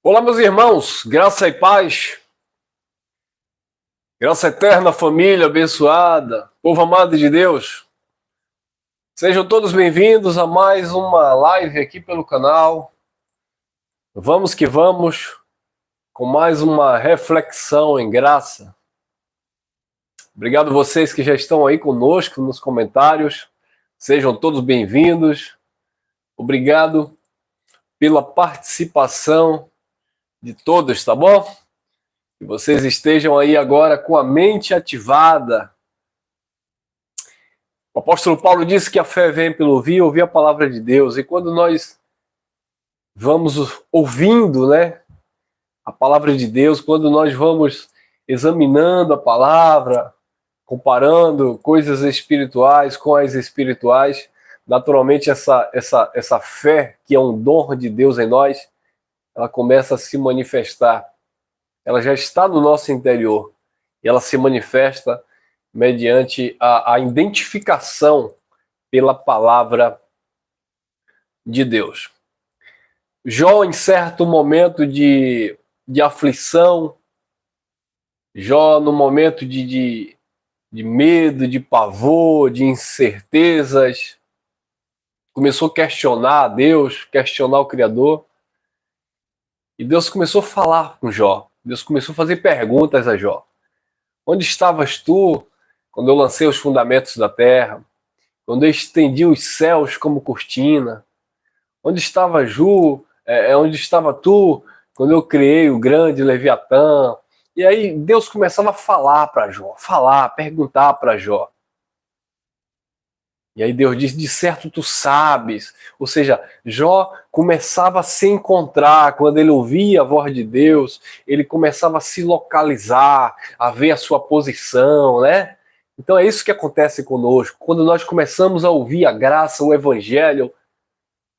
Olá, meus irmãos, graça e paz, graça eterna, família abençoada, povo amado de Deus. Sejam todos bem-vindos a mais uma live aqui pelo canal. Vamos que vamos, com mais uma reflexão em graça. Obrigado a vocês que já estão aí conosco nos comentários. Sejam todos bem-vindos. Obrigado pela participação de todos, tá bom? Que vocês estejam aí agora com a mente ativada. O apóstolo Paulo disse que a fé vem pelo ouvir a palavra de Deus. E quando nós vamos ouvindo, a palavra de Deus, quando nós vamos examinando a palavra, comparando coisas espirituais com as espirituais, naturalmente essa fé, que é um dom de Deus em nós, ela começa a se manifestar. Ela já está no nosso interior e ela se manifesta mediante a identificação pela palavra de Deus. Jó, em certo momento de aflição, Jó, no momento de medo, de pavor, de incertezas, começou a questionar a Deus, questionar o Criador, e Deus começou a falar com Jó. Deus começou a fazer perguntas a Jó. Onde estavas tu quando eu lancei os fundamentos da terra? Quando eu estendi os céus como cortina? Onde estava onde estava tu quando eu criei o grande Leviatã? E aí Deus começava a falar para Jó, perguntar para Jó. E aí Deus diz, de certo tu sabes. Ou seja, Jó começava a se encontrar, quando ele ouvia a voz de Deus, ele começava a se localizar, a ver a sua posição, né? Então é isso que acontece conosco. Quando nós começamos a ouvir a graça, o evangelho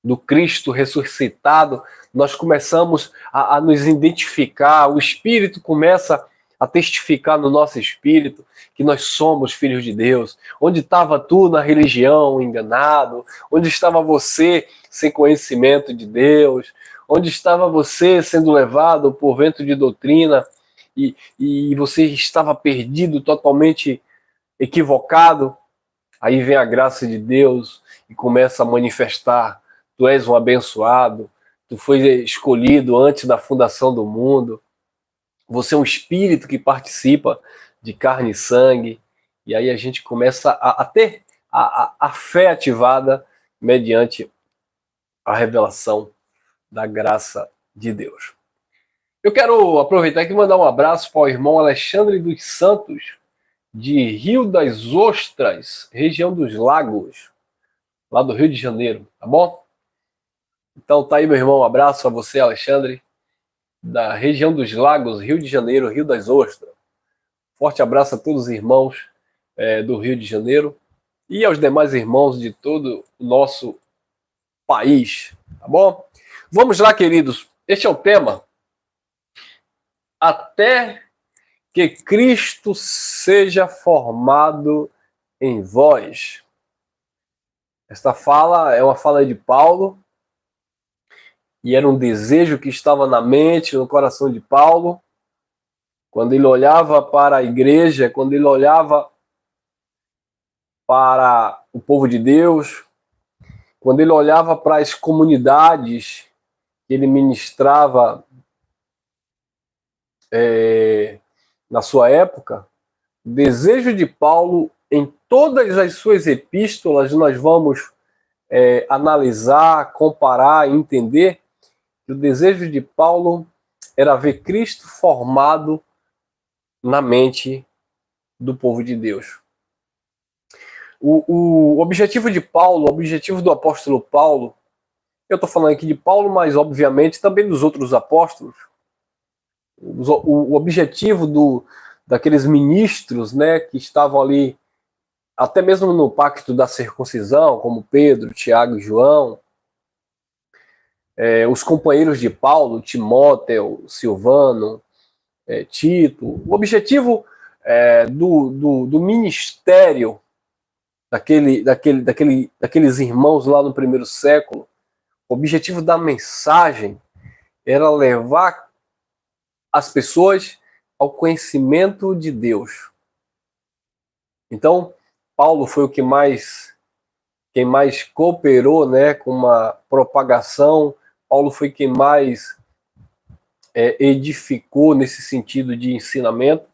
do Cristo ressuscitado, nós começamos a nos identificar, o Espírito começa a testificar no nosso espírito que nós somos filhos de Deus. Onde estava tu na religião, enganado? Onde estava você sem conhecimento de Deus? Onde estava você sendo levado por vento de doutrina e você estava perdido, totalmente equivocado? Aí vem a graça de Deus e começa a manifestar. Tu és um abençoado, tu foi escolhido antes da fundação do mundo. Você é um espírito que participa de carne e sangue, e aí a gente começa a ter a fé ativada mediante a revelação da graça de Deus. Eu quero aproveitar aqui e mandar um abraço para o irmão Alexandre dos Santos, de Rio das Ostras, região dos Lagos, lá do Rio de Janeiro, tá bom? Então tá aí, meu irmão, um abraço a você, Alexandre, da região dos Lagos, Rio de Janeiro, Rio das Ostras. Forte abraço a todos os irmãos do Rio de Janeiro e aos demais irmãos de todo o nosso país, tá bom? Vamos lá, queridos. Este é o tema. Até que Cristo seja formado em vós. Esta fala é uma fala de Paulo e era um desejo que estava na mente, no coração de Paulo, quando ele olhava para a igreja, quando ele olhava para o povo de Deus, quando ele olhava para as comunidades que ele ministrava na sua época, o desejo de Paulo em todas as suas epístolas, nós vamos analisar, comparar, entender que o desejo de Paulo era ver Cristo formado na mente do povo de Deus. O objetivo de Paulo, o objetivo do apóstolo Paulo, eu estou falando aqui de Paulo, mas obviamente também dos outros apóstolos, o objetivo daqueles ministros, que estavam ali, até mesmo no pacto da circuncisão, como Pedro, Tiago e João, os companheiros de Paulo, Timóteo, Silvano, Tito, o objetivo do ministério daqueles irmãos lá no primeiro século, o objetivo da mensagem era levar as pessoas ao conhecimento de Deus. Então, Paulo foi quem mais cooperou, né, com uma propagação. Paulo foi quem mais edificou nesse sentido de ensinamento.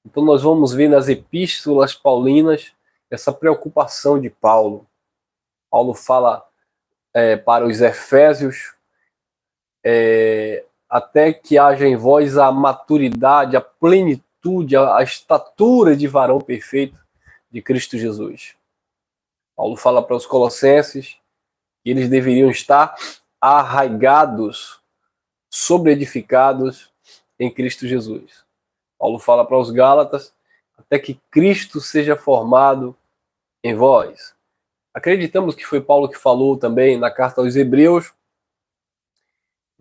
Então nós vamos ver nas epístolas paulinas essa preocupação de Paulo. Paulo fala para os Efésios, até que haja em vós a maturidade, a plenitude, a estatura de varão perfeito de Cristo Jesus. Paulo fala para os Colossenses que eles deveriam estar arraigados, sobreedificados em Cristo Jesus. Paulo fala para os Gálatas, até que Cristo seja formado em vós. Acreditamos que foi Paulo que falou também na carta aos Hebreus,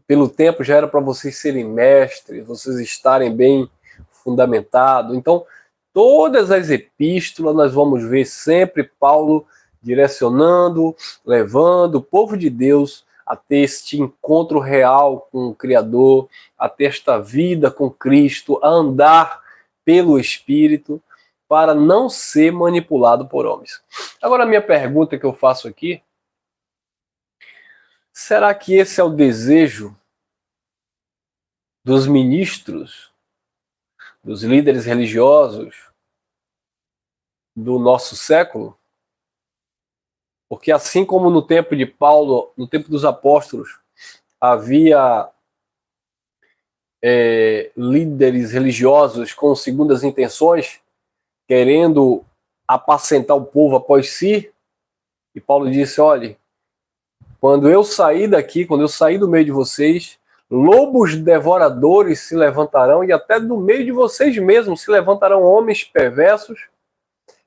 pelo tempo já era para vocês serem mestres, vocês estarem bem fundamentados. Então, todas as epístolas nós vamos ver sempre Paulo direcionando, levando o povo de Deus a ter este encontro real com o Criador, a ter esta vida com Cristo, a andar pelo Espírito, para não ser manipulado por homens. Agora, a minha pergunta que eu faço aqui, será que esse é o desejo dos ministros, dos líderes religiosos do nosso século? Porque assim como no tempo de Paulo, no tempo dos apóstolos, havia líderes religiosos com segundas intenções, querendo apacentar o povo após si, e Paulo disse, olha, quando eu sair daqui, quando eu sair do meio de vocês, lobos devoradores se levantarão, e até do meio de vocês mesmos se levantarão homens perversos,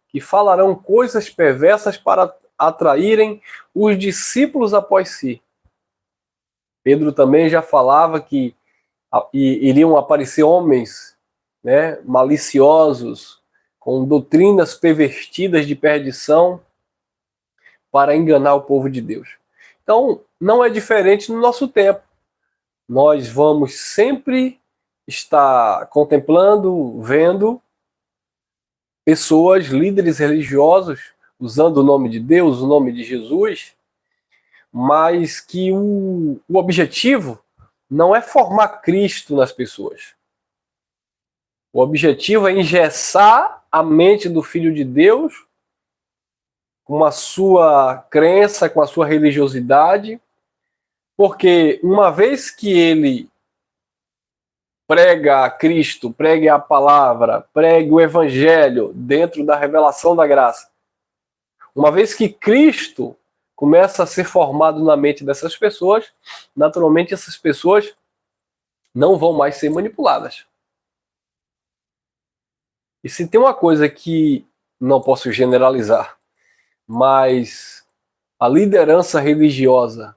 que falarão coisas perversas para atraírem os discípulos após si. Pedro também já falava que iriam aparecer homens, né, maliciosos, com doutrinas pervertidas de perdição, para enganar o povo de Deus. Então, não é diferente no nosso tempo. Nós vamos sempre estar contemplando, vendo pessoas, líderes religiosos, usando o nome de Deus, o nome de Jesus, mas que o objetivo não é formar Cristo nas pessoas. O objetivo é engessar a mente do Filho de Deus com a sua crença, com a sua religiosidade, porque uma vez que ele prega a Cristo, pregue a palavra, pregue o evangelho dentro da revelação da graça, uma vez que Cristo começa a ser formado na mente dessas pessoas, naturalmente essas pessoas não vão mais ser manipuladas. E se tem uma coisa que não posso generalizar, mas a liderança religiosa,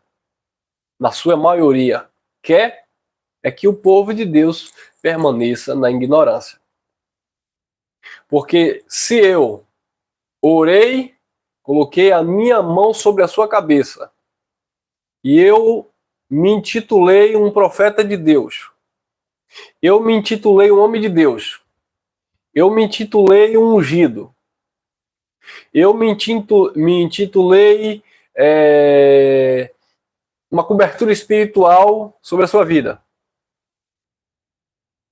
na sua maioria, quer é que o povo de Deus permaneça na ignorância. Porque se eu orei, coloquei a minha mão sobre a sua cabeça, e eu me intitulei um profeta de Deus, eu me intitulei um homem de Deus, eu me intitulei um ungido, eu me intitulei uma cobertura espiritual sobre a sua vida.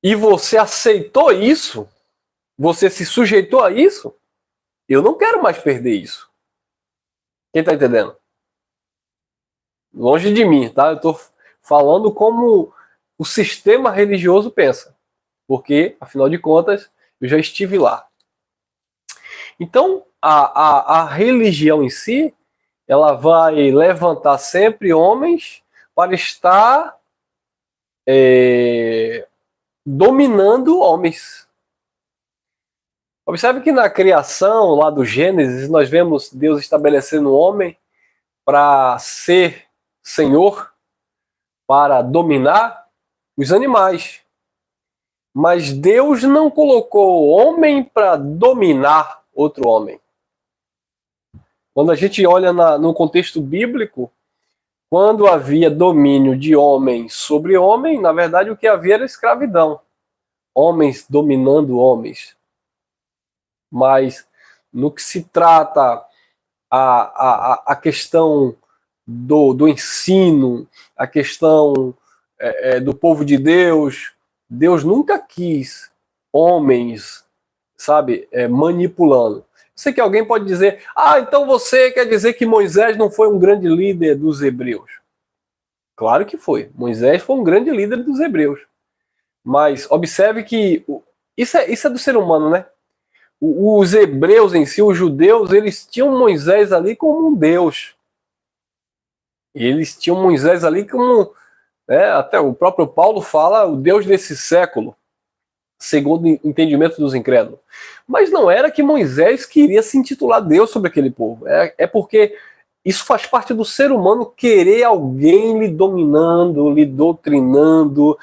E você aceitou isso? Você se sujeitou a isso? Eu não quero mais perder isso. Quem está entendendo? Longe de mim, tá? Eu estou falando como o sistema religioso pensa. Porque, afinal de contas, eu já estive lá. Então, a religião em si, ela vai levantar sempre homens para estar dominando homens. Observe que na criação, lá do Gênesis, nós vemos Deus estabelecendo o homem para ser senhor, para dominar os animais. Mas Deus não colocou o homem para dominar outro homem. Quando a gente olha no contexto bíblico, Quando havia domínio de homem sobre homem, na verdade o que havia era escravidão. Homens dominando homens. Mas no que se trata a questão do ensino, a questão do povo de Deus, Deus nunca quis homens, sabe, manipulando. Sei que alguém pode dizer, então você quer dizer que Moisés não foi um grande líder dos hebreus? Claro que foi. Moisés foi um grande líder dos hebreus. Mas observe que isso é do ser humano, né? Os hebreus em si, os judeus, eles tinham Moisés ali como um Deus. E eles tinham Moisés ali como, até o próprio Paulo fala, o Deus desse século, segundo o entendimento dos incrédulos. Mas não era que Moisés queria se intitular Deus sobre aquele povo. É porque isso faz parte do ser humano querer alguém lhe dominando, lhe doutrinando.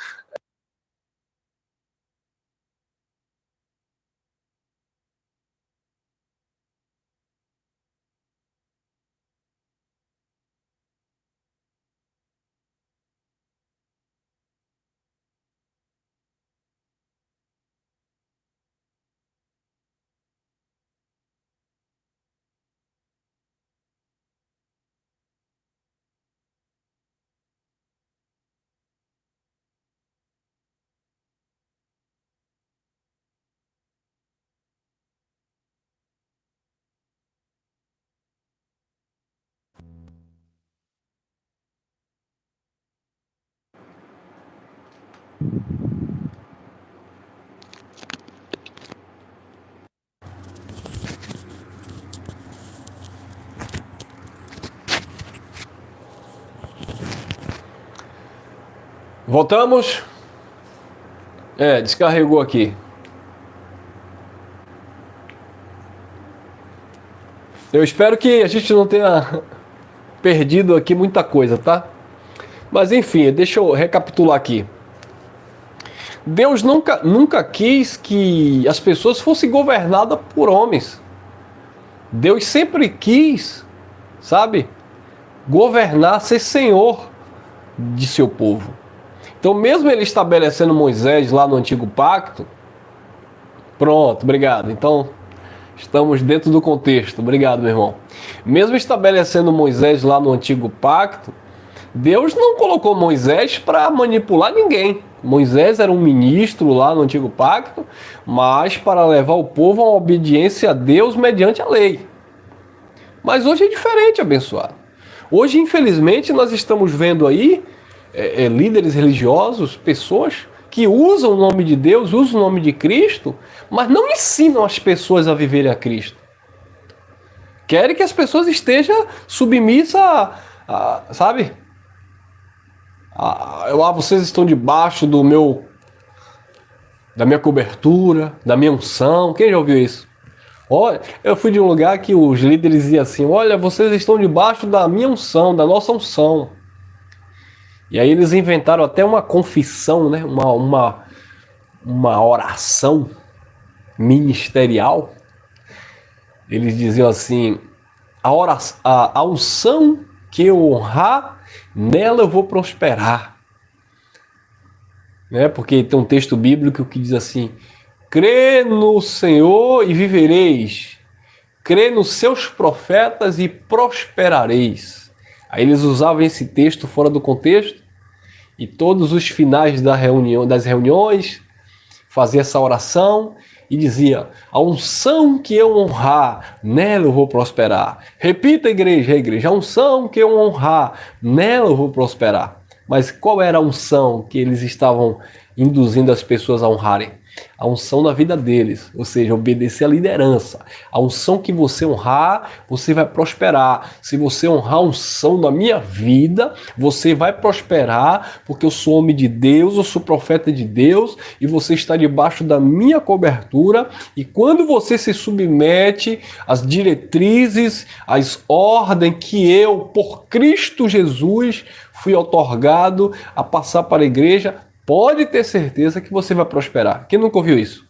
Voltamos? Descarregou aqui. Eu espero que a gente não tenha perdido aqui muita coisa, tá? Mas enfim, deixa eu recapitular aqui. Deus nunca quis que as pessoas fossem governadas por homens. Deus sempre quis, sabe, governar, ser senhor de seu povo. Então, mesmo ele estabelecendo Moisés lá no Antigo Pacto, pronto, obrigado. Então, estamos dentro do contexto. Obrigado, meu irmão. Mesmo estabelecendo Moisés lá no Antigo Pacto, Deus não colocou Moisés para manipular ninguém. Moisés era um ministro lá no Antigo Pacto, mas para levar o povo a uma obediência a Deus mediante a lei. Mas hoje é diferente, abençoado. Hoje, infelizmente, nós estamos vendo aí líderes religiosos, pessoas que usam o nome de Deus, usam o nome de Cristo, mas não ensinam as pessoas a viverem a Cristo. Querem que as pessoas estejam submissas sabe? Vocês estão debaixo da minha cobertura, da minha unção. Quem já ouviu isso? Olha, eu fui de um lugar que os líderes diziam assim, olha, vocês estão debaixo da minha unção, da nossa unção. E aí eles inventaram até uma confissão, né? Uma oração ministerial. Eles diziam assim, a unção que eu honrar, nela eu vou prosperar. Né? Porque tem um texto bíblico que diz assim, crê no Senhor e vivereis. Crê nos seus profetas e prosperareis. Aí eles usavam esse texto fora do contexto e todos os finais das reuniões fazia essa oração e dizia, a unção que eu honrar, nela eu vou prosperar. Repita, igreja, a unção que eu honrar, nela eu vou prosperar. Mas qual era a unção que eles estavam induzindo as pessoas a honrarem? A unção na vida deles, ou seja, obedecer à liderança. A unção que você honrar, você vai prosperar. Se você honrar a unção na minha vida, você vai prosperar, porque eu sou homem de Deus, eu sou profeta de Deus, e você está debaixo da minha cobertura, e quando você se submete às diretrizes, às ordens que eu, por Cristo Jesus, fui otorgado a passar para a igreja, pode ter certeza que você vai prosperar. Quem nunca ouviu isso?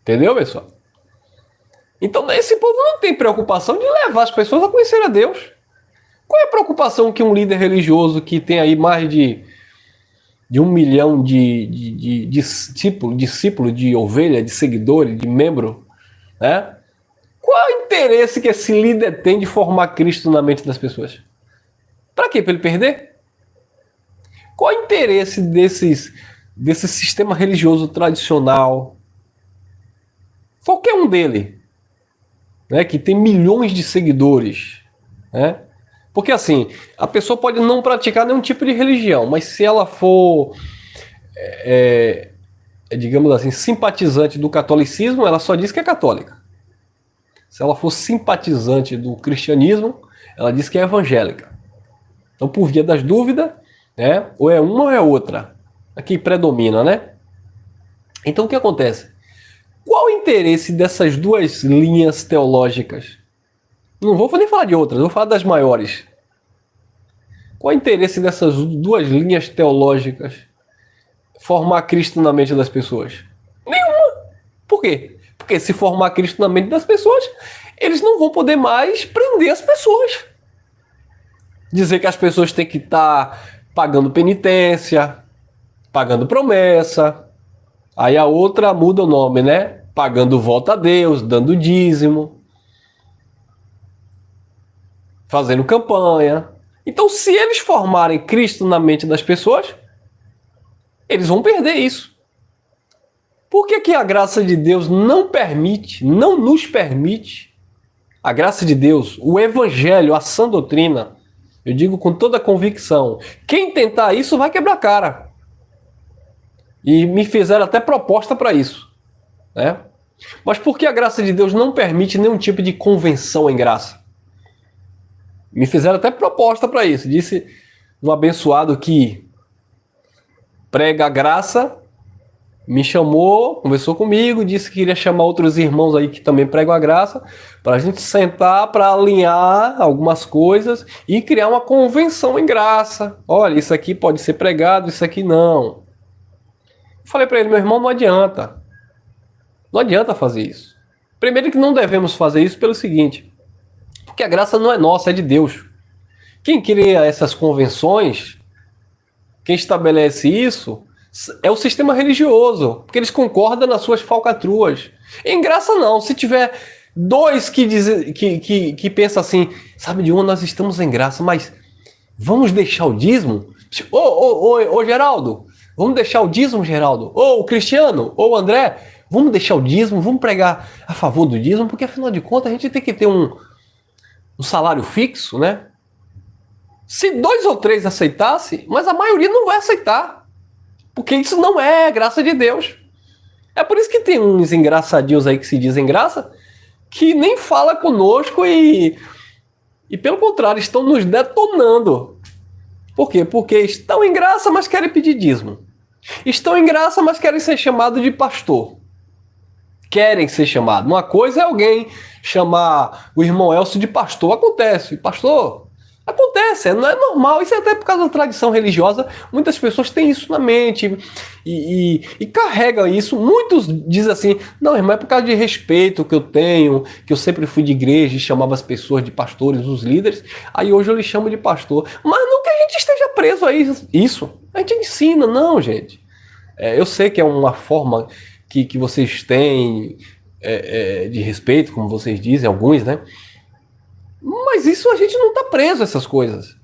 Entendeu, pessoal? Então esse povo não tem preocupação de levar as pessoas a conhecer a Deus. Qual é a preocupação que um líder religioso que tem aí mais de 1 milhão de discípulo, de ovelha, de seguidores, de membro, né? Qual é o interesse que esse líder tem de formar Cristo na mente das pessoas? Para quê? Para ele perder? Qual é o interesse desse sistema religioso tradicional? Qualquer um dele, né, que tem milhões de seguidores, né? Porque assim, a pessoa pode não praticar nenhum tipo de religião, mas se ela for, digamos assim, simpatizante do catolicismo, ela só diz que é católica. Se ela for simpatizante do cristianismo, ela diz que é evangélica. Então, por via das dúvidas, né, ou é uma ou é outra. Aqui predomina, né? Então, o que acontece? Qual o interesse dessas duas linhas teológicas? Não vou nem falar de outras, vou falar das maiores. Qual o interesse dessas duas linhas teológicas formar Cristo na mente das pessoas? Nenhuma. Por quê? Porque se formar Cristo na mente das pessoas, eles não vão poder mais prender as pessoas. Dizer que as pessoas têm que estar pagando penitência, pagando promessa. Aí a outra muda o nome, né? Pagando voto a Deus, dando dízimo, fazendo campanha. Então, se eles formarem Cristo na mente das pessoas, eles vão perder isso. Por que a graça de Deus não permite, não nos permite, a graça de Deus, o Evangelho, a sã doutrina, eu digo com toda convicção, quem tentar isso vai quebrar a cara. E me fizeram até proposta para isso, né? Mas por que a graça de Deus não permite nenhum tipo de convenção em graça? Me fizeram até proposta para isso. Disse um abençoado que prega a graça, me chamou, conversou comigo, disse que queria chamar outros irmãos aí que também pregam a graça, para a gente sentar, para alinhar algumas coisas e criar uma convenção em graça. Olha, isso aqui pode ser pregado, isso aqui não. Falei para ele, meu irmão, não adianta. Não adianta fazer isso. Primeiro que não devemos fazer isso pelo seguinte, porque a graça não é nossa, é de Deus. Quem cria essas convenções, quem estabelece isso, é o sistema religioso, porque eles concordam nas suas falcatruas. Em graça não, se tiver dois que pensam assim, sabe de onde nós estamos em graça, mas vamos deixar o dízimo? Ô Geraldo, vamos deixar o dízimo, Geraldo? Ô Cristiano, ô André, vamos deixar o dízimo, vamos pregar a favor do dízimo, porque afinal de contas a gente tem que ter um salário fixo, né? Se 2 ou 3 aceitassem, mas a maioria não vai aceitar. Porque isso não é graça de Deus. É por isso que tem uns engraçadinhos aí que se dizem graça, que nem fala conosco e pelo contrário, estão nos detonando. Por quê? Porque estão em graça, mas querem pedir dízimo. Estão em graça, mas querem ser chamados de pastor. Querem ser chamados. Uma coisa é alguém chamar o irmão Elcio de pastor. Acontece. Pastor, acontece. Não é normal. Isso é até por causa da tradição religiosa. Muitas pessoas têm isso na mente e carregam isso. Muitos dizem assim, não, irmão, é por causa de respeito que eu tenho, que eu sempre fui de igreja e chamava as pessoas de pastores, os líderes. Aí hoje eu lhes chamo de pastor. Mas não que a gente esteja preso a isso. A gente ensina. Não, gente. Eu sei que é uma forma que vocês têm de respeito, como vocês dizem, alguns, né? Mas isso a gente não está preso a essas coisas.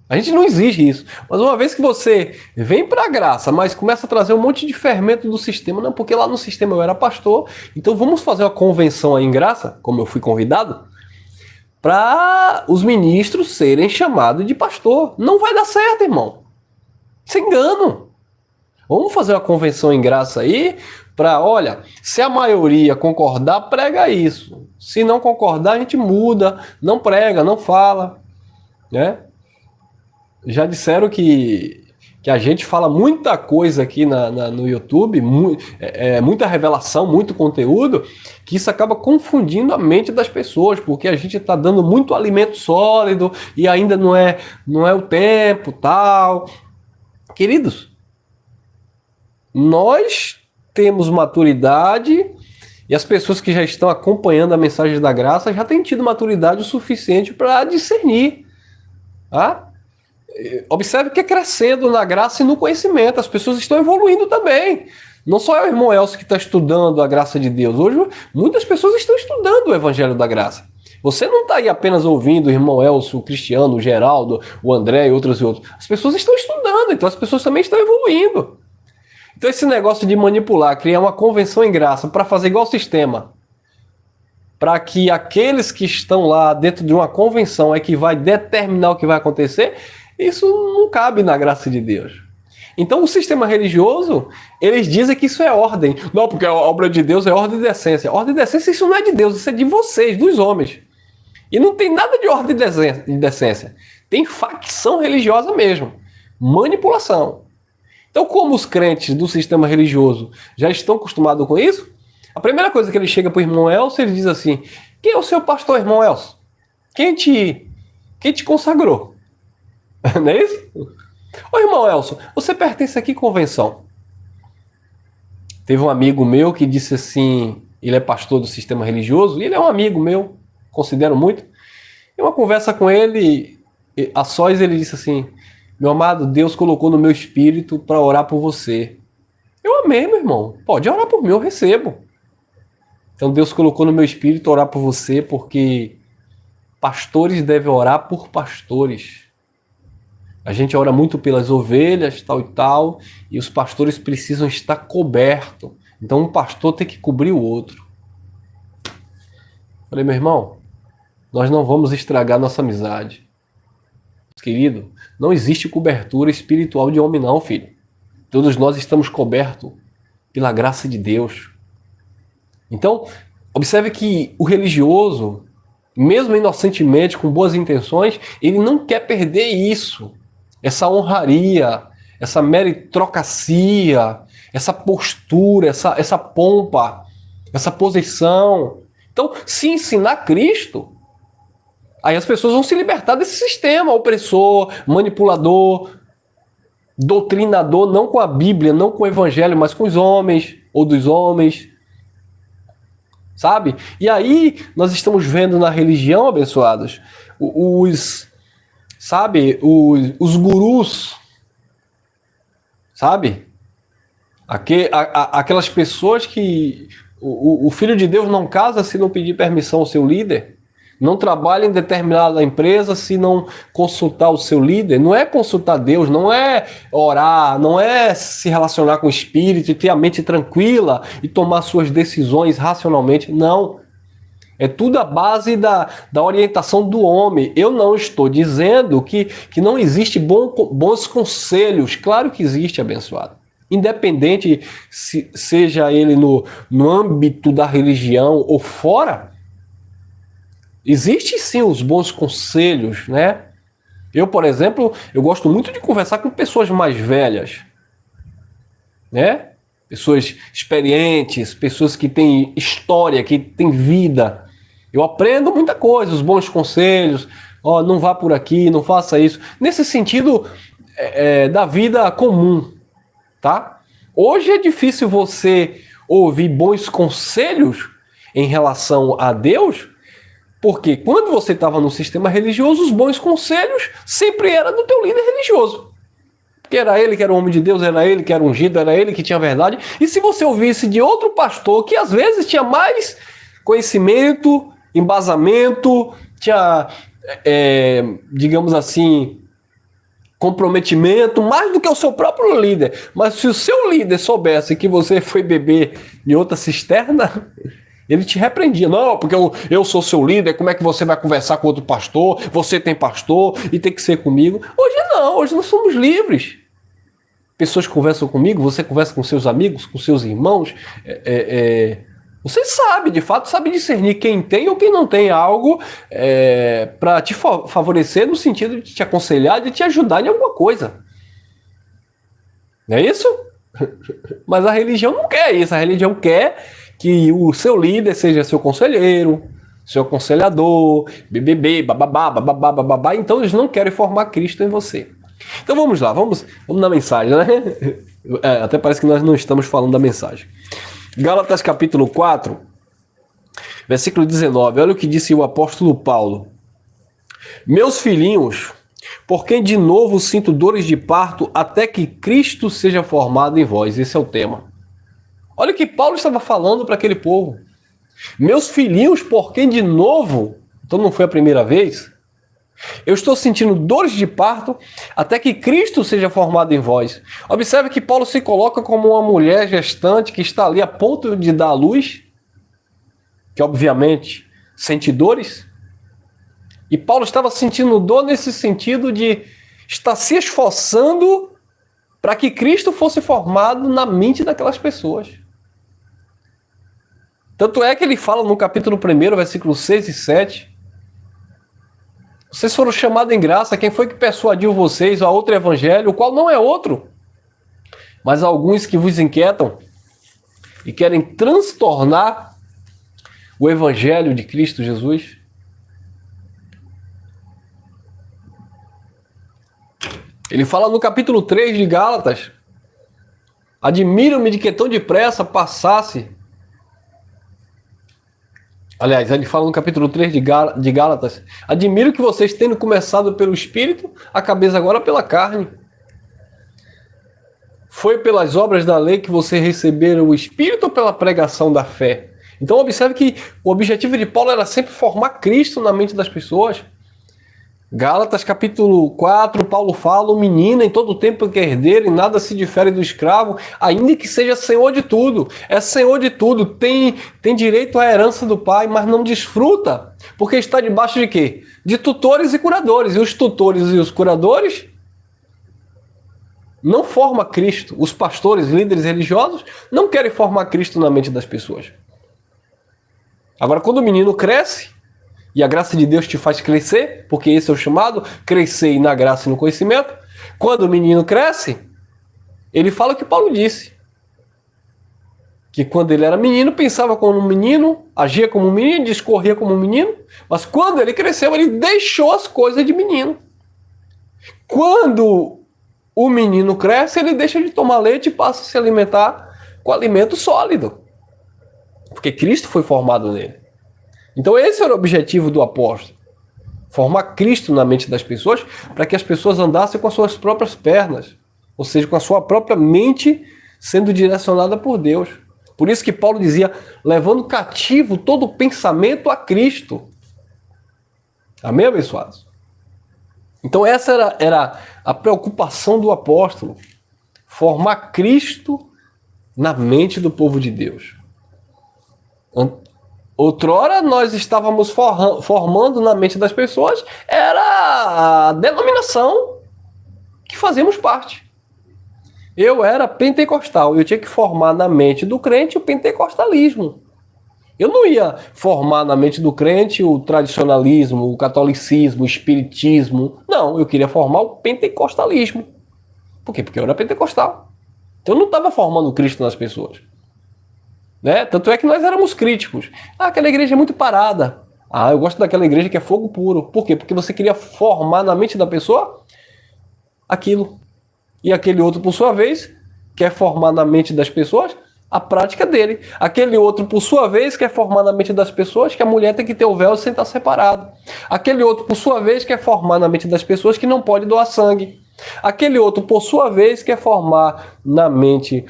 A gente não exige isso. Mas uma vez que você vem para a graça, mas começa a trazer um monte de fermento do sistema, não, porque lá no sistema eu era pastor, então vamos fazer uma convenção aí em graça, como eu fui convidado, para os ministros serem chamados de pastor. Não vai dar certo, irmão. Isso é engano. Vamos fazer uma convenção em graça aí, olha, se a maioria concordar, prega isso. Se não concordar, a gente muda, não prega, não fala, né? Já disseram que a gente fala muita coisa aqui no YouTube, muita revelação, muito conteúdo, que isso acaba confundindo a mente das pessoas, porque a gente está dando muito alimento sólido e ainda não é o tempo, tal. Queridos, nós temos maturidade E as pessoas que já estão acompanhando a mensagem da graça já têm tido maturidade o suficiente para discernir. Tá? Observe que é crescendo na graça e no conhecimento. As pessoas estão evoluindo também. Não só é o irmão Elcio que está estudando a graça de Deus. Hoje, muitas pessoas estão estudando o Evangelho da Graça. Você não está aí apenas ouvindo o irmão Elcio, o Cristiano, o Geraldo, o André e outros. As pessoas estão estudando, então as pessoas também estão evoluindo. Então esse negócio de manipular, criar uma convenção em graça para fazer igual ao sistema, para que aqueles que estão lá dentro de uma convenção é que vai determinar o que vai acontecer, isso não cabe na graça de Deus. Então o sistema religioso, eles dizem que isso é ordem. Não, porque a obra de Deus é ordem e decência. Ordem e decência, isso não é de Deus, isso é de vocês, dos homens. E não tem nada de ordem e decência. Tem facção religiosa mesmo. Manipulação. Então, como os crentes do sistema religioso já estão acostumados com isso, a primeira coisa que ele chega para o irmão Elcio, ele diz assim: quem é o seu pastor, irmão Elcio? Quem te consagrou? Não é isso? Ô irmão Elcio, você pertence a que convenção? Teve um amigo meu que disse assim, ele é pastor do sistema religioso, e ele é um amigo meu, considero muito. Em uma conversa com ele, a sós, ele disse assim: meu amado, Deus colocou no meu espírito para orar por você. Eu amei, meu irmão. Pode orar por mim, eu recebo. Então Deus colocou no meu espírito orar por você, porque pastores devem orar por pastores. A gente ora muito pelas ovelhas, tal e tal, e os pastores precisam estar cobertos. Então um pastor tem que cobrir o outro. Falei, meu irmão, nós não vamos estragar nossa amizade. Querido, não existe cobertura espiritual de homem não, filho. Todos nós estamos cobertos pela graça de Deus. Então, observe que o religioso, mesmo inocentemente, com boas intenções, ele não quer perder isso. Essa honraria, essa meritocracia, essa postura, essa pompa, essa posição. Então, se ensinar Cristo, aí as pessoas vão se libertar desse sistema opressor, manipulador, doutrinador, não com a Bíblia, não com o Evangelho, mas com os homens, ou dos homens. Sabe? E aí nós estamos vendo na religião, abençoados, os gurus, sabe? Aquelas pessoas que o filho de Deus não casa se não pedir permissão ao seu líder, não trabalha em determinada empresa se não consultar o seu líder. Não é consultar Deus, não é orar, não é se relacionar com o Espírito e ter a mente tranquila e tomar suas decisões racionalmente. Não. É tudo a base da orientação do homem. Eu não estou dizendo que não existe bons conselhos. Claro que existe, abençoado. Independente se seja ele no âmbito da religião ou fora, existem sim os bons conselhos, né? Eu, por exemplo, eu gosto muito de conversar com pessoas mais velhas, né? Pessoas experientes, pessoas que têm história, que têm vida. Eu aprendo muita coisa, os bons conselhos. Ó, não vá por aqui, não faça isso. Nesse sentido da vida comum, tá? Hoje é difícil você ouvir bons conselhos em relação a Deus, porque quando você estava no sistema religioso, os bons conselhos sempre eram do teu líder religioso. Porque era ele que era o homem de Deus, era ele que era ungido, era ele que tinha verdade. E se você ouvisse de outro pastor, que às vezes tinha mais conhecimento, embasamento, tinha, digamos assim, comprometimento, mais do que o seu próprio líder. Mas se o seu líder soubesse que você foi beber em outra cisterna, ele te repreendia. Não, porque eu sou seu líder, como é que você vai conversar com outro pastor? Você tem pastor e tem que ser comigo. Hoje não, hoje nós somos livres. Pessoas conversam comigo, você conversa com seus amigos, com seus irmãos. Você sabe, de fato, sabe discernir quem tem ou quem não tem algo para te favorecer no sentido de te aconselhar, de te ajudar em alguma coisa. Não é isso? Mas a religião não quer isso. A religião quer que o seu líder seja seu conselheiro, seu aconselhador, BBB, bababá, bababá, bababá. Então eles não querem formar Cristo em você. Então vamos lá, vamos na mensagem, né? Até parece que nós não estamos falando da mensagem. Gálatas capítulo 4, Versículo 19, olha o que disse o apóstolo Paulo. Meus filhinhos, por quem de novo sinto dores de parto até que Cristo seja formado em vós. Esse é o tema. Olha o que Paulo estava falando para aquele povo. Meus filhinhos, por quem de novo, então não foi a primeira vez, eu estou sentindo dores de parto até que Cristo seja formado em vós. Observe que Paulo se coloca como uma mulher gestante que está ali a ponto de dar à luz, que obviamente sente dores. E Paulo estava sentindo dor nesse sentido de estar se esforçando para que Cristo fosse formado na mente daquelas pessoas. Tanto é que ele fala no capítulo 1, versículos 6 e 7, vocês foram chamados em graça, quem foi que persuadiu vocês a outro evangelho, o qual não é outro, mas alguns que vos inquietam e querem transtornar o evangelho de Cristo Jesus? Ele fala no capítulo 3 de Gálatas, admiro-me de que tão depressa passasse. Aliás, ele fala no capítulo 3 de Gálatas, admiro que vocês tenham começado pelo Espírito, acabem agora pela carne. Foi pelas obras da lei que vocês receberam o Espírito ou pela pregação da fé? Então observe que o objetivo de Paulo era sempre formar Cristo na mente das pessoas. Gálatas capítulo 4, Paulo fala, o menino em todo tempo que é herdeiro e nada se difere do escravo, ainda que seja senhor de tudo. É senhor de tudo, tem direito à herança do pai, mas não desfruta, porque está debaixo de quê? De tutores e curadores. E os tutores e os curadores não formam Cristo. Os pastores, líderes religiosos, não querem formar Cristo na mente das pessoas. Agora, quando o menino cresce, e a graça de Deus te faz crescer, porque esse é o chamado, crescer na graça e no conhecimento. Quando o menino cresce, ele fala o que Paulo disse. Que quando ele era menino, pensava como um menino, agia como um menino, discorria como um menino, mas quando ele cresceu, ele deixou as coisas de menino. Quando o menino cresce, ele deixa de tomar leite e passa a se alimentar com alimento sólido. Porque Cristo foi formado nele. Então esse era o objetivo do apóstolo, formar Cristo na mente das pessoas, para que as pessoas andassem com as suas próprias pernas, ou seja, com a sua própria mente sendo direcionada por Deus. Por isso que Paulo dizia, levando cativo todo o pensamento a Cristo. Amém, abençoados? Então essa era a preocupação do apóstolo, formar Cristo na mente do povo de Deus. Outrora nós estávamos formando na mente das pessoas, era a denominação que fazíamos parte. Eu era pentecostal, eu tinha que formar na mente do crente o pentecostalismo. Eu não ia formar na mente do crente o tradicionalismo, o catolicismo, o espiritismo. Não, eu queria formar o pentecostalismo. Por quê? Porque eu era pentecostal. Então eu não estava formando Cristo nas pessoas. Né? Tanto é que nós éramos críticos. Aquela igreja é muito parada. Eu gosto daquela igreja que é fogo puro. Por quê? Porque você queria formar na mente da pessoa aquilo. E aquele outro, por sua vez, quer formar na mente das pessoas a prática dele. Aquele outro, por sua vez, quer formar na mente das pessoas que a mulher tem que ter o véu sem estar separado. Aquele outro, por sua vez, quer formar na mente das pessoas que não pode doar sangue. Aquele outro, por sua vez, quer formar na mente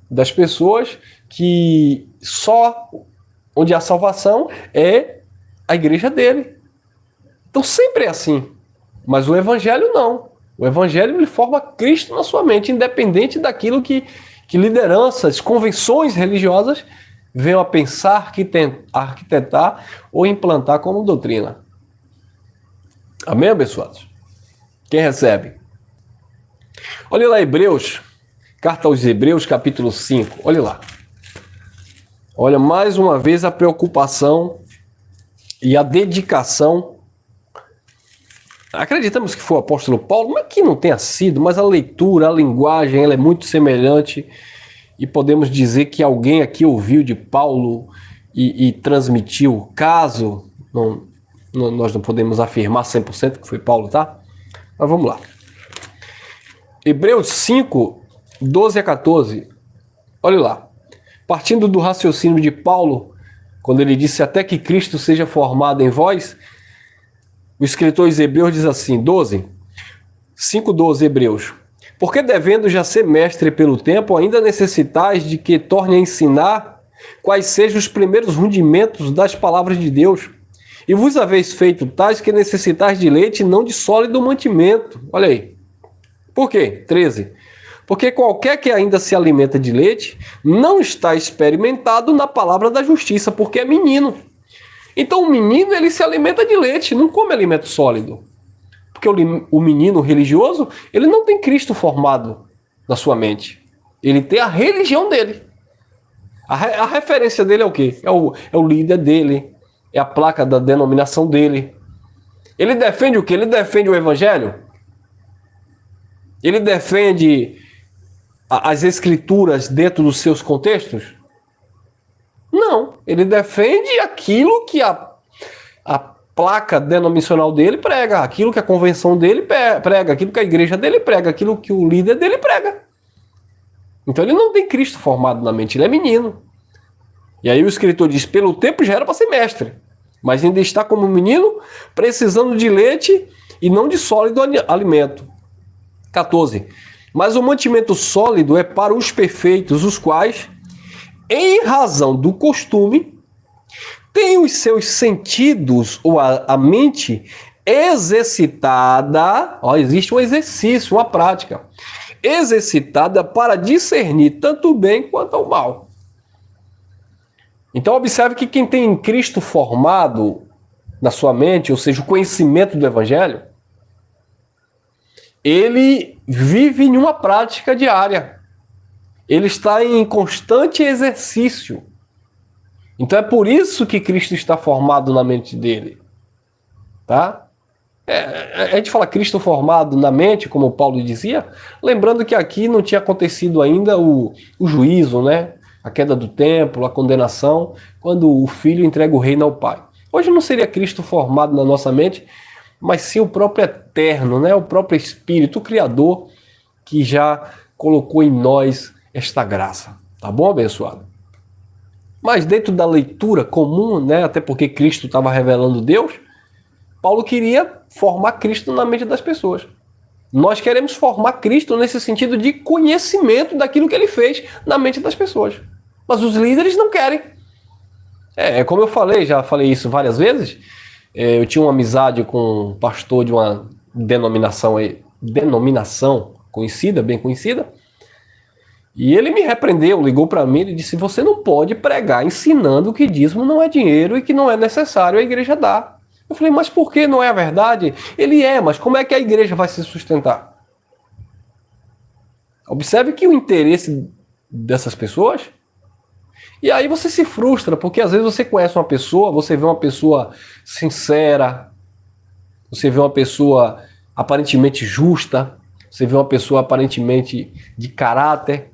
das pessoas que só onde há salvação é a igreja dele. Então sempre é assim. Mas o evangelho não. O evangelho ele forma Cristo na sua mente, independente daquilo que lideranças, convenções religiosas venham a pensar, arquitetar ou implantar como doutrina. Amém, abençoados? Quem recebe? Olha lá, Hebreus, carta aos Hebreus, capítulo 5. Olha lá. Olha, mais uma vez a preocupação e a dedicação. Acreditamos que foi o apóstolo Paulo, mas que não tenha sido, mas a leitura, a linguagem, ela é muito semelhante e podemos dizer que alguém aqui ouviu de Paulo e transmitiu, caso, nós não podemos afirmar 100% que foi Paulo, tá? Mas vamos lá. Hebreus 5, 12 a 14, olha lá. Partindo do raciocínio de Paulo, quando ele disse até que Cristo seja formado em vós, o escritor aos Hebreus diz assim, 5:12 Hebreus. Porque devendo já ser mestre pelo tempo, ainda necessitais de que torne a ensinar quais sejam os primeiros rudimentos das palavras de Deus. E vos haveis feito tais que necessitais de leite e não de sólido mantimento. Olha aí. Por quê? 13. Porque qualquer que ainda se alimenta de leite não está experimentado na palavra da justiça, porque é menino. Então o menino ele se alimenta de leite, não come alimento sólido. Porque o menino religioso, ele não tem Cristo formado na sua mente. Ele tem a religião dele. A referência dele é o quê? É o líder dele, é a placa da denominação dele. Ele defende o quê? Ele defende o evangelho? Ele defende as escrituras dentro dos seus contextos? Não. Ele defende aquilo que a placa denominacional dele prega, aquilo que a convenção dele prega, aquilo que a igreja dele prega, aquilo que o líder dele prega. Então ele não tem Cristo formado na mente, ele é menino. E aí o escritor diz, pelo tempo já era para ser mestre, mas ainda está como menino, precisando de leite e não de sólido alimento. 14. Mas o mantimento sólido é para os perfeitos, os quais, em razão do costume, têm os seus sentidos, ou a mente, exercitada, existe um exercício, uma prática, exercitada para discernir tanto o bem quanto o mal. Então observe que quem tem Cristo formado na sua mente, ou seja, o conhecimento do Evangelho, ele vive em uma prática diária. Ele está em constante exercício. Então é por isso que Cristo está formado na mente dele. Tá? A gente fala Cristo formado na mente, como Paulo dizia, lembrando que aqui não tinha acontecido ainda o juízo, né? A queda do templo, a condenação, quando o Filho entrega o reino ao Pai. Hoje não seria Cristo formado na nossa mente, mas sim o próprio Eterno, né? O próprio Espírito, o Criador, que já colocou em nós esta graça. Tá bom, abençoado? Mas dentro da leitura comum, né? Até porque Cristo estava revelando Deus, Paulo queria formar Cristo na mente das pessoas. Nós queremos formar Cristo nesse sentido de conhecimento daquilo que ele fez na mente das pessoas. Mas os líderes não querem. Como eu falei, já falei isso várias vezes. Eu tinha uma amizade com um pastor de uma denominação conhecida, bem conhecida. E ele me repreendeu, ligou para mim e disse, você não pode pregar ensinando que dízimo não é dinheiro e que não é necessário a igreja dar. Eu falei, mas por que não é a verdade? Ele mas como é que a igreja vai se sustentar? Observe que o interesse dessas pessoas... E aí você se frustra, porque às vezes você conhece uma pessoa, você vê uma pessoa sincera, você vê uma pessoa aparentemente justa, você vê uma pessoa aparentemente de caráter.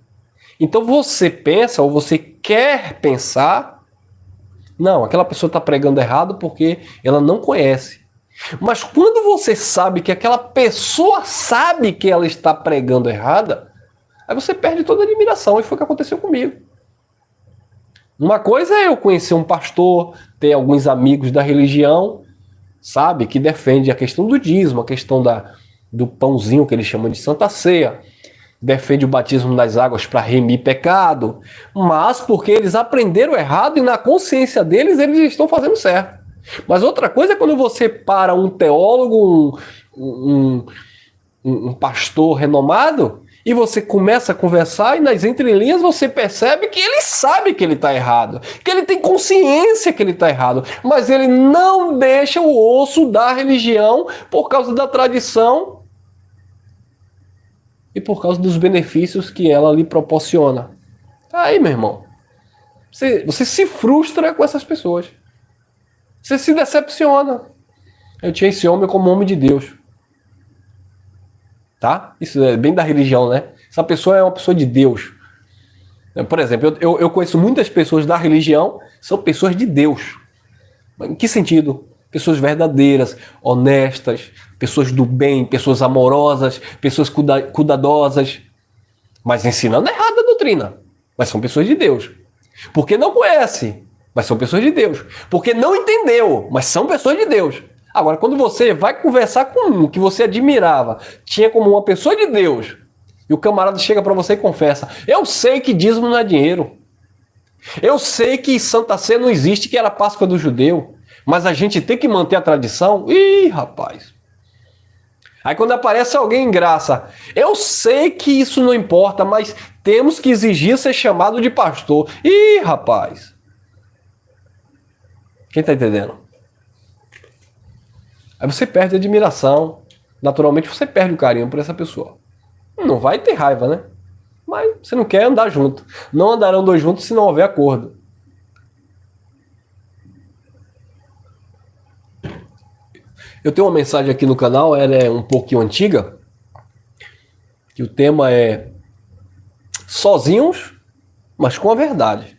Então você pensa, ou você quer pensar, não, aquela pessoa está pregando errado porque ela não conhece. Mas quando você sabe que aquela pessoa sabe que ela está pregando errada, aí você perde toda a admiração, e foi o que aconteceu comigo. Uma coisa é eu conhecer um pastor, ter alguns amigos da religião, sabe, que defende a questão do dízimo, a questão do pãozinho que eles chamam de Santa Ceia, defende o batismo nas águas para remir pecado, mas porque eles aprenderam errado e na consciência deles eles estão fazendo certo. Mas outra coisa é quando você para um teólogo, um pastor renomado, e você começa a conversar e nas entrelinhas você percebe que ele sabe que ele está errado, que ele tem consciência que ele está errado, mas ele não deixa o osso da religião por causa da tradição e por causa dos benefícios que ela lhe proporciona. Aí, meu irmão, você se frustra com essas pessoas. Você se decepciona. Eu tinha esse homem como homem de Deus. Tá? Isso é bem da religião, né? Essa pessoa é uma pessoa de Deus. Por exemplo, eu conheço muitas pessoas da religião, são pessoas de Deus. Em que sentido? Pessoas verdadeiras, honestas, pessoas do bem, pessoas amorosas, pessoas cuidadosas, mas ensinando errado a doutrina. Mas são pessoas de Deus. Porque não conhece Mas são pessoas de Deus. Porque não entendeu, mas são pessoas de Deus. Agora, quando você vai conversar com um que você admirava, tinha como uma pessoa de Deus, e o camarada chega para você e confessa: eu sei que dízimo não é dinheiro. Eu sei que Santa Ceia não existe, que era a Páscoa do judeu. Mas a gente tem que manter a tradição. Ih, rapaz. Aí quando aparece alguém em graça, eu sei que isso não importa, mas temos que exigir ser chamado de pastor. Ih, rapaz. Quem tá entendendo? Aí você perde a admiração. Naturalmente você perde o carinho por essa pessoa. Não vai ter raiva, né? Mas você não quer andar junto. Não andarão dois juntos se não houver acordo. Eu tenho uma mensagem aqui no canal, ela é um pouquinho antiga, que o tema é sozinhos, mas com a verdade.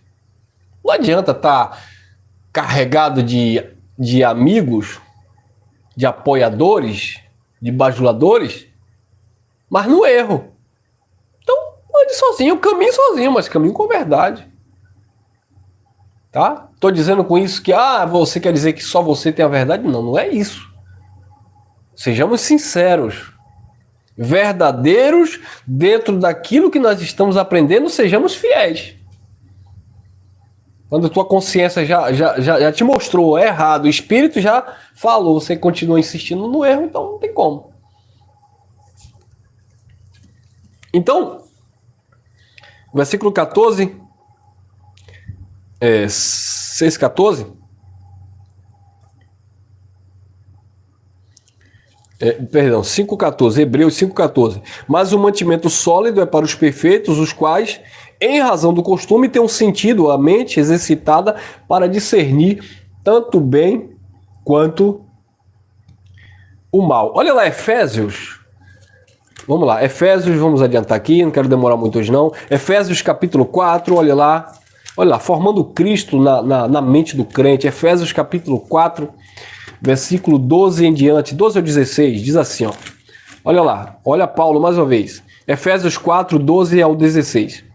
Não adianta estar carregado de amigos, de apoiadores, de bajuladores, mas no erro. Então, ande sozinho, caminhe sozinho, mas caminhe com verdade. Tá? Tô dizendo com isso que você quer dizer que só você tem a verdade? Não, não é isso. Sejamos sinceros, verdadeiros dentro daquilo que nós estamos aprendendo, sejamos fiéis. Quando tua consciência já te mostrou errado, o Espírito já falou, você continua insistindo no erro, então não tem como. Então, versículo 14, 6,14. Perdão, 5,14, Hebreus 5,14. Mas o mantimento sólido é para os perfeitos, os quais, em razão do costume, têm um sentido, a mente exercitada para discernir tanto o bem quanto o mal. Olha lá, Efésios. Vamos lá, Efésios, vamos adiantar aqui, não quero demorar muito hoje não. Efésios capítulo 4, olha lá, formando Cristo na mente do crente. Efésios capítulo 4, versículo 12 em diante, 12 ao 16, diz assim, ó. Olha lá, olha Paulo mais uma vez. Efésios 4, 12 ao 16.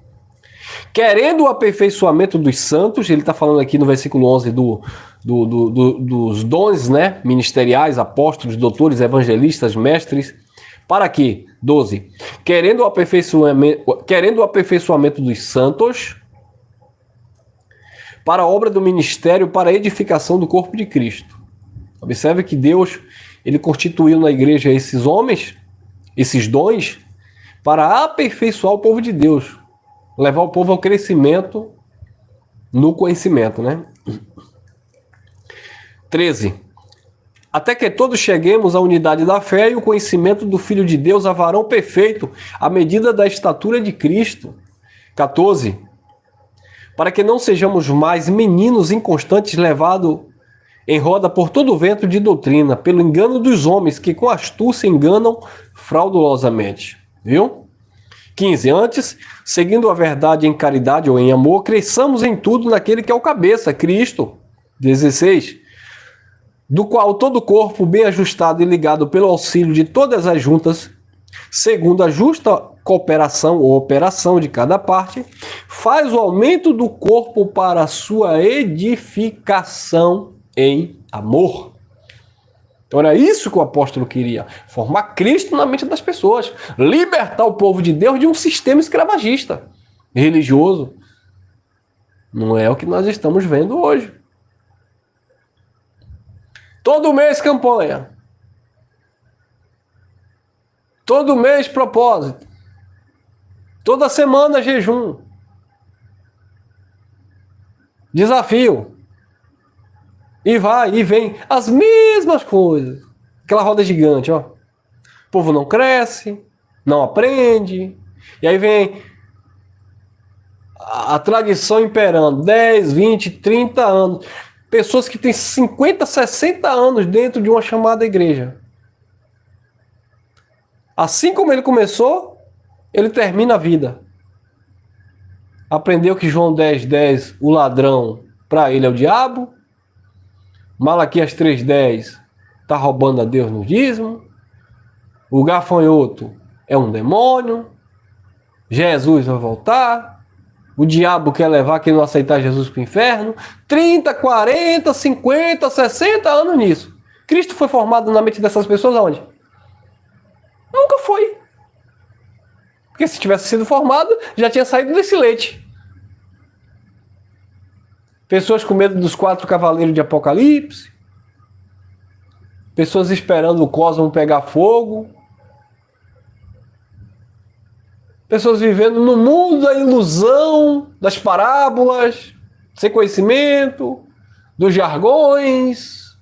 Querendo o aperfeiçoamento dos santos, ele está falando aqui no versículo 11 dos dons, né, ministeriais, apóstolos, doutores, evangelistas, mestres. Para quê? 12. Querendo o aperfeiçoamento dos santos, para a obra do ministério, para a edificação do corpo de Cristo. Observe que Deus, ele constituiu na igreja esses homens, esses dons, para aperfeiçoar o povo de Deus, levar o povo ao crescimento no conhecimento, né? 13. Até que todos cheguemos à unidade da fé e o conhecimento do Filho de Deus, a varão perfeito, à medida da estatura de Cristo. 14. Para que não sejamos mais meninos inconstantes levados em roda por todo o vento de doutrina, pelo engano dos homens que com astúcia enganam fraudulosamente. Viu? 15. Antes, seguindo a verdade em caridade ou em amor, cresçamos em tudo naquele que é o cabeça, Cristo. 16. Do qual todo o corpo, bem ajustado e ligado pelo auxílio de todas as juntas, segundo a justa cooperação ou operação de cada parte, faz o aumento do corpo para a sua edificação em amor. Então era isso que o apóstolo queria, formar Cristo na mente das pessoas, libertar o povo de Deus de um sistema escravagista, religioso. Não é o que nós estamos vendo hoje. Todo mês campanha. Todo mês propósito. Toda semana jejum. Desafio. E vai, e vem. As mesmas coisas. Aquela roda gigante, ó. O povo não cresce, não aprende. E aí vem a tradição imperando. 10, 20, 30 anos. Pessoas que têm 50, 60 anos dentro de uma chamada igreja. Assim como ele começou, ele termina a vida. Aprendeu que João 10:10, o ladrão, para ele é o diabo. Malaquias 3:10, está roubando a Deus no dízimo. O gafanhoto é um demônio. Jesus vai voltar. O diabo quer levar quem não aceitar Jesus para o inferno. 30, 40, 50, 60 anos nisso. Cristo foi formado na mente dessas pessoas aonde? Nunca foi. Porque se tivesse sido formado, já tinha saído desse leite. Pessoas com medo dos 4 cavaleiros de Apocalipse. Pessoas esperando o cosmos pegar fogo. Pessoas vivendo no mundo da ilusão, das parábolas, sem conhecimento, dos jargões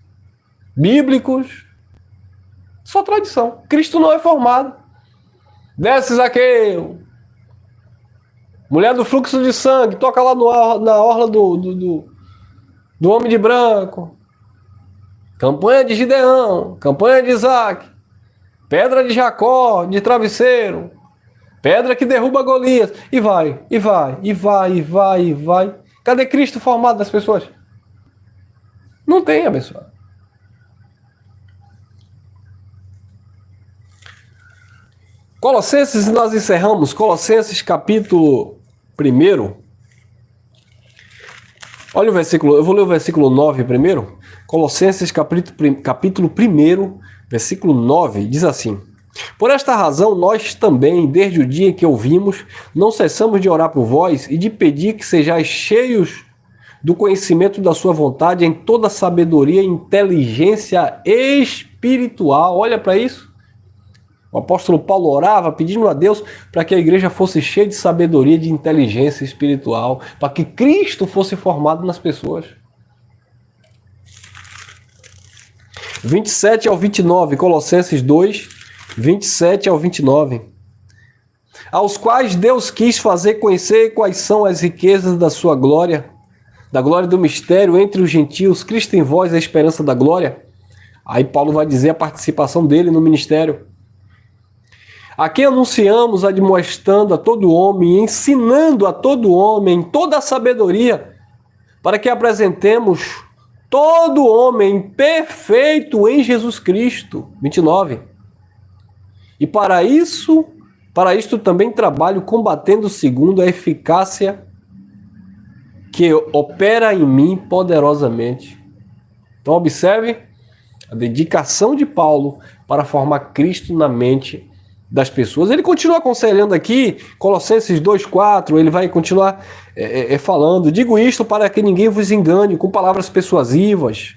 bíblicos. Só tradição. Cristo não é formado. Desce, Zaqueu. Mulher do fluxo de sangue, toca lá na orla do homem de branco. Campanha de Gideão, campanha de Isaac. Pedra de Jacó, de travesseiro. Pedra que derruba Golias. E vai, e vai, e vai, e vai, e vai. Cadê Cristo formado das pessoas? Não tem, abençoado. Colossenses, nós encerramos. Colossenses capítulo 1. Olha o versículo, eu vou ler o versículo 9 primeiro. Colossenses capítulo 1, versículo 9, diz assim: por esta razão, nós também, desde o dia em que ouvimos, não cessamos de orar por vós e de pedir que sejais cheios do conhecimento da sua vontade em toda sabedoria e inteligência espiritual. Olha para isso. O apóstolo Paulo orava pedindo a Deus para que a igreja fosse cheia de sabedoria e de inteligência espiritual, para que Cristo fosse formado nas pessoas. 27 ao 29, Colossenses 2, 27 ao 29. Aos quais Deus quis fazer conhecer quais são as riquezas da sua glória, da glória do mistério entre os gentios, Cristo em vós, a esperança da glória. Aí Paulo vai dizer a participação dele no ministério. A quem anunciamos, admoestando a todo homem, ensinando a todo homem toda a sabedoria, para que apresentemos todo homem perfeito em Jesus Cristo. 29. E para isto também trabalho combatendo segundo a eficácia que opera em mim poderosamente. Então observe a dedicação de Paulo para formar Cristo na mente das pessoas. Ele continua aconselhando aqui, Colossenses 2,4, ele vai continuar falando: digo isto para que ninguém vos engane com palavras persuasivas.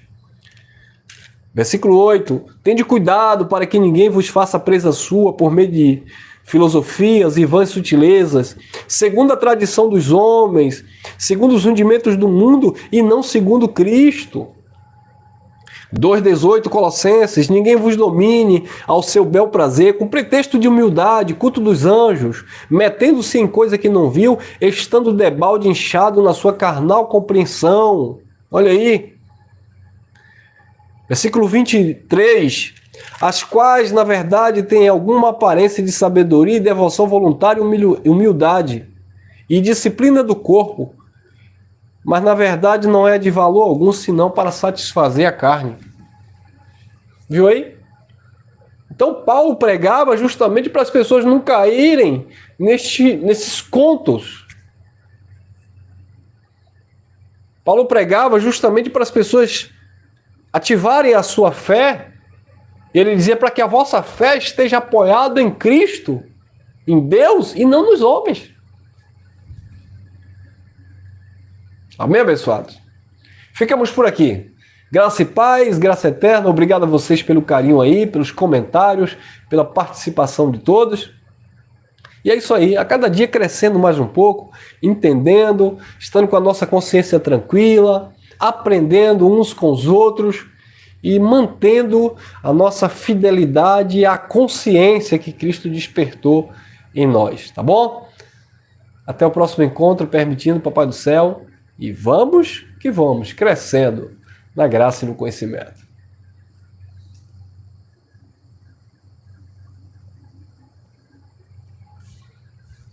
Versículo 8, tende cuidado para que ninguém vos faça presa sua por meio de filosofias e vãs sutilezas, segundo a tradição dos homens, segundo os rudimentos do mundo e não segundo Cristo. 2,18 Colossenses, ninguém vos domine ao seu bel prazer, com pretexto de humildade, culto dos anjos, metendo-se em coisa que não viu, estando debalde inchado na sua carnal compreensão. Olha aí. Versículo 23, as quais, na verdade, têm alguma aparência de sabedoria e devoção voluntária e humildade, e disciplina do corpo, mas na verdade não é de valor algum, senão para satisfazer a carne. Viu aí? Então Paulo pregava justamente para as pessoas não caírem nesses contos. Paulo pregava justamente para as pessoas ativarem a sua fé. Ele dizia para que a vossa fé esteja apoiada em Cristo, em Deus e não nos homens. Amém, abençoados? Ficamos por aqui. Graça e paz, graça eterna. Obrigado a vocês pelo carinho aí, pelos comentários, pela participação de todos. E é isso aí, a cada dia crescendo mais um pouco, entendendo, estando com a nossa consciência tranquila, aprendendo uns com os outros e mantendo a nossa fidelidade à consciência que Cristo despertou em nós, tá bom? Até o próximo encontro, permitindo, Papai do Céu, e vamos que vamos, crescendo na graça e no conhecimento.